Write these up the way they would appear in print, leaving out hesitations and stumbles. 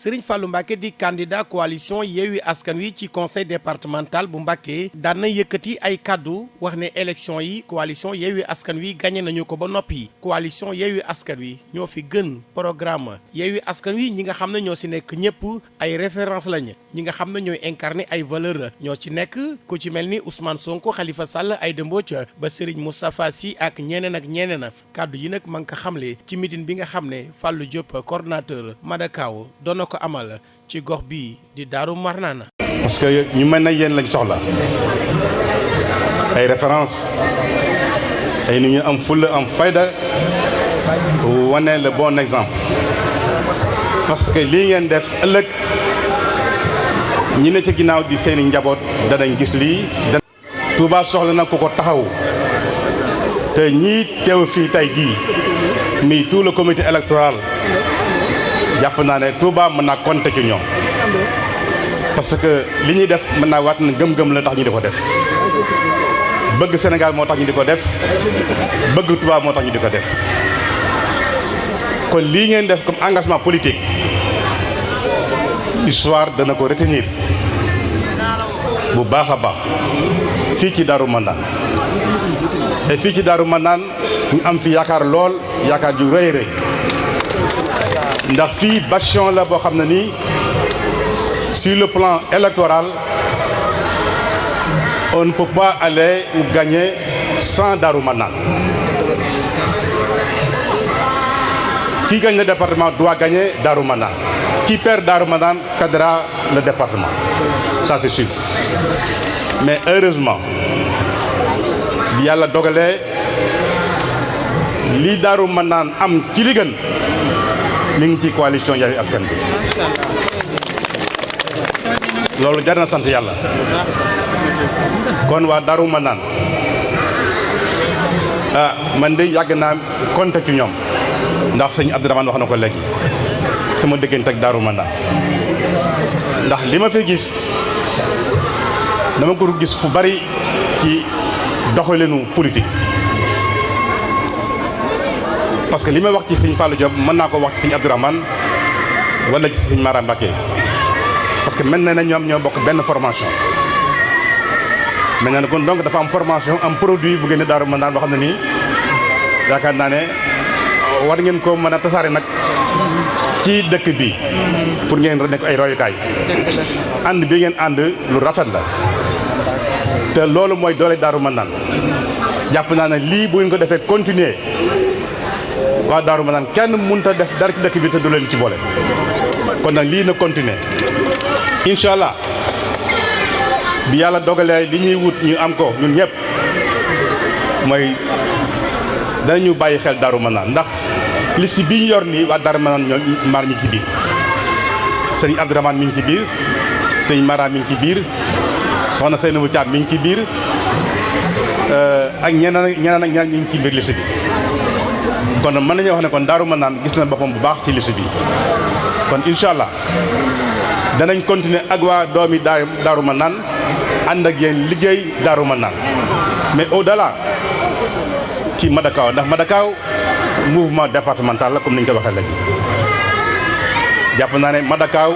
Serigne Fallou Mbacké di candidat coalition Yewwi Askan Wi ci conseil départemental bu Mbacké daan na yëkkati ay kaddu wax ne élection yi coalition Yewwi Askan Wi gagné nañu ko ba noppi coalition Yewwi Askan Wi ñoo fi gën programme Yewwi Askan Wi ñi nga xam ne ñoo ci nekk ñëpp ay référence lañ ñi nga xam ne ñooy incarné ay valeur ñoo ci nekk ku ci mel ni Ousmane Sonko Khalifa Sall Aïda Mbodj ba Serigne Moustapha Sy ak ñeneen kaddu yi nag ma nga ko xamle ci meeting bi nga xam ne Fallou Diop coordonnateur Madakaw doon na ko amal ci gox bi di Daaru Marnaan. parce que ñu mel na yéen lañ soxla ay référence ay nit ñu am fulla am fayda wane le bon exemple parce que lii ngeen def ëllëg ñi ne ci ginnaaw di seeni njaboot danañ gis lii. Touba soxla na ku ko taxaw te ñii teew fii tey jii mi tout le comité électoral jàpp naa ne Touba mën naa compter ci ñoom parce que li ñuy def mën naa waat na gëm-gëm la tax ñu di ko def bëgg Sénégal moo tax ñu di ko def bëgg Touba moo tax ñu di ko def kon lii ngeen def comme engagement politique histoire dana ko retenir bu baax a baax fii ci Daaru Manaan et fii ci Daaru Manaan ñu am fi yaakaar lool yaakaar ju rëy rëy ndax fii bastion la boo xam ne nii sur le plan électoral on ne peut pas aller ou gagner sans Daaru Manaan. Qui gagne le département doit gagner Daaru Manaan. Qui perd Daaru Manaan perdra le département. Ça c'est sûr. Mais heureusement bi yàlla dogalee li Daaru Manaan am ci li gën mi ngi ci coalition Yewwi Askan Wi loolu jar na sant yàlla kon waa Daaru Manaan man de yàgg naa compter ci ñoom ndax sëñ Abdourahmane wax na ko léegi sama diggante ak Daaru Manaan ndax li ma fi gis dama ko gis fu bari ci doxalinu politique parce que li may wax ci sëñ Fallou Diop mën naa ko wax ci sëñ Abdourahmane wala ci sëñ Mara Mbacké parce que mel na ne ñoom ñoo bokk benn formation mel na ne kon donc dafa am formation am produit bu génne Daaru Manaan boo xam ne nii yaakaar naa ne war ngeen ko mën a tasaare nag ci dëkk bi pour ngeen nekk ay royukaay ànd bi ngeen ànd lu rafet la te loolu mooy doole Daaru Manaan jàpp naa ne lii bu ngeen ko defee continuer waa Daaru Manaan kenn mënut a def dara ci dëkk bi te du leen ci boole kon nag lii na continuer incha allah bi yàlla dogalee li ñuy wut ñu am ko ñun ñëpp mooy danañu bàyyi xel Daaru Manaan ndax liste bi ñu yor nii waa Daaru Manaan ñoo maar ñi ci biir sëñ Abdourahmane mi ngi ci biir sëñ Mara mi ngi ci biir soxna Seynabou Thiam mi ngi ci biir ak ñeneen ak ñi ngi ci biir liste bi kon mën nañoo wax ne kon Daaru Manaan gis na boppam bu baax ci liste bi kon incha allah danañ continuer ak waa doomi Daaru Manaan ànd ak yéen liggéey Daaru Manaan mais au-delà ci Madakaw ndax Madakaw mouvement départemental la comme ni ñu ko waxee léegi jàpp naa ne Madakaw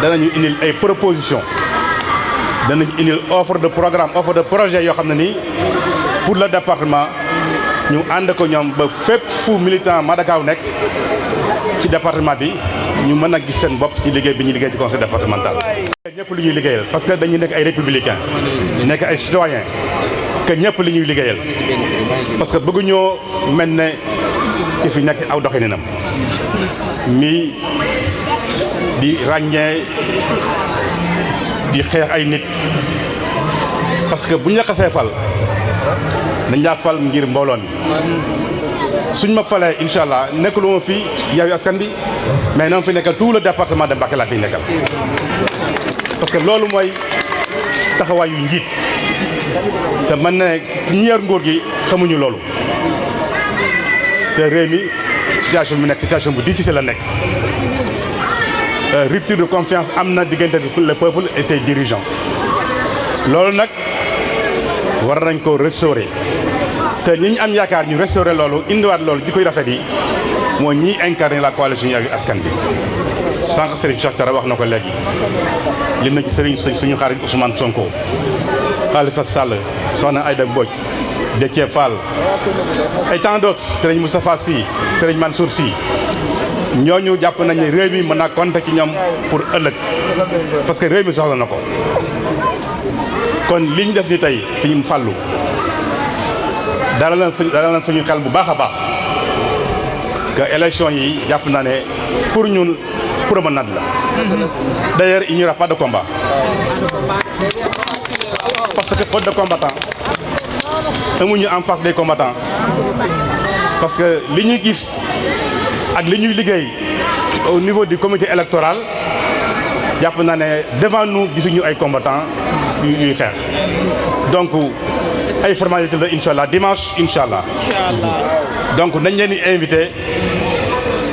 danañu indil ay proposition danañu indil offre de programme offre de projet yoo xam ne nii pour le département ñu ànd ko ñoom ba fépp fu militant Madakaw nekk ci département bi ñu mën a gis seen bopp ci liggéey bi ñuy liggéey ci conseil départemental. ñëpp li ñuy liggéeyal parce que dañuy nekk ay républicains nekk ay citoyens que ñëpp li ñuy liggéeyal parce que bëgguñoo mel ne ci fi nekk aw doxalinam mi di ràññee di xeex ay nit parce que bu ñu la xasee fal dañ laa fal ngir mbooloo mi suñ ma falee incha allah nekkuloo ma fi Yewwi Askan Wi mais na ma fi nekkal tout le département de Mbacké laa fiy nekkal parce que loolu mooy taxawaayu njiit te man ne ñi yor nguur gi xamuñu loolu te réew mi situation bi nekk situation bu difficile la nekk rupture de confiance am na diggante le peuple et ses dirigeants loolu nag war nañ ko restaurer te ñi ñu am yaakaar ñu restaurer loolu indiwaat loolu ji koy rafet yi mooy ñiy incarner la coalition Yewwi Askan Wi sànq Serigne Cheikh Tara wax na ko léegi lim na ci Serigne suñu xarit Ousmane Sonko Khalifa Sall soxna Aïda Mbodj Déthié Fall et tant d'autres Serigne Moustapha Sy Serigne Mansour Sy ñooñu jàpp nañ ne réew mi mën naa compter ci ñoom pour ëllëg parce que réew mi soxla na ko kon li ñu def ni tey Serigne Fallou dalal na suñu xel bu baax a baax que élection yi jàpp naa ne pour ñun promenade la. D'ailleurs il n'y aura pas de combat parce que faute de combattants amuñu en face des combattants parce que li ñuy gis ak li ñuy liggéey au niveau du comité électoral jàpp naa ne devant nous gisuñu ay combattants yuy xeex donc ay formalité la incha allah dimanche incha allah donc nañ leen di invité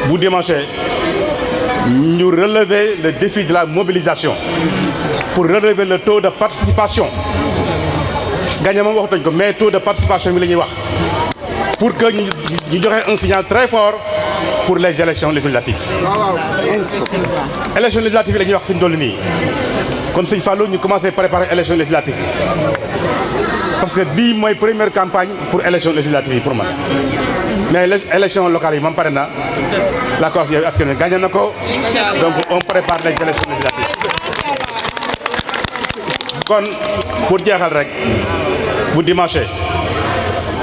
bu dimanche ñu relever le défi de la mobilisation pour relever le taux de participation gagné moom waxuñ ko mais taux de participation bi la ñuy wax pour que ñu joxe un signal très fort pour les élections législatives. élections législatives yi la ñuy wax fi ñu toll nii kon Sëñ Fallou ñu commencé préparer élections législatives parce que bii mooy première campagne pour élections législatives yi pour man mais les élections locales yi moom pare na la coalition Yewwi Askan Wi gagné na ko donc on prépare les élections législatives kon pour jeexal rek bu dimanche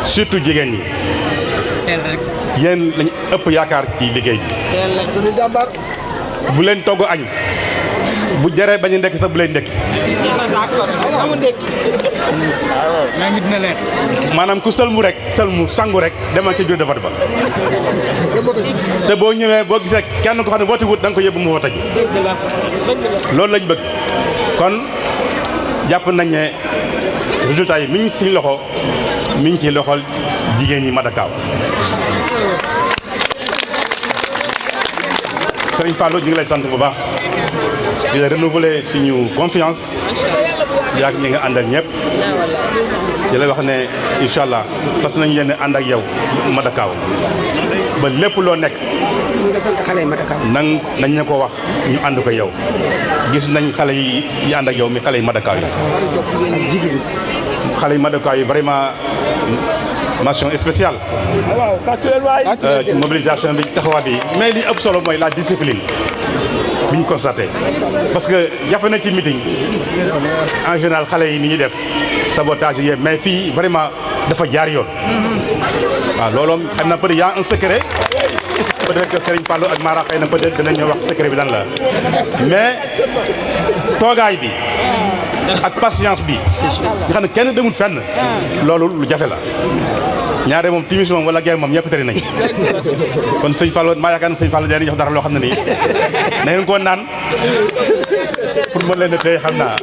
surtout jigéen ñi yéen lañu ëpp yaakaar ci liggéey bi bu leen togg añ bu jaree bañ a ndekki sax bu leen ndekki maanaam ku sëlmu rek sëlmu sangu rek demal ci bureau de vote ba te boo ñëwee boo gisee kenn ko xam ne vote wut da nga ko yóbbu mu vote ji loolu lañ bëgg kon jàpp nañ ne résultat yi mi ngi ci loxo mi ngi ci loxol jigéen ñi Madakaw Serigne Fallou ñu ngi lay sant bu baax di la renouveler suñu confiance yaa ngi nga àndal ñëpp di la wax ne incha allah fas nañ leen ànd ak yow Madakaw ba lépp loo nekk nañ ne ko wax ñu ànd ko yow gis nañ xale yi ànd ak yow mi xale yi Madakaw yi xale yi Madakaw yi vraiment mention spéciale mobilisation bi taxawaay bi mais li ëpp solo mooy la discipline bi ñu constaté parce que jafe na ci meeting en général xale yi ni ñuy def sabotage yi mais fii vraiment dafa jaar yoon waaw loolu xam na peut-être y a un secret peut-être que Serigne Fallou ak Mara xëy na peut-être dinañu wax secret bi lan la mais toogaay bi ak patience bi nga xam ne kenn demul fenn loolu lu jafe la ñaare moom timis moom wala gay moom ñëpp tëri nañ kon Sëñ Fallou maa yaakaar ne Sëñ Fallou dañuy jox dara loo xam ne nii na ngeen ko naan pour mën leen a téye xam naa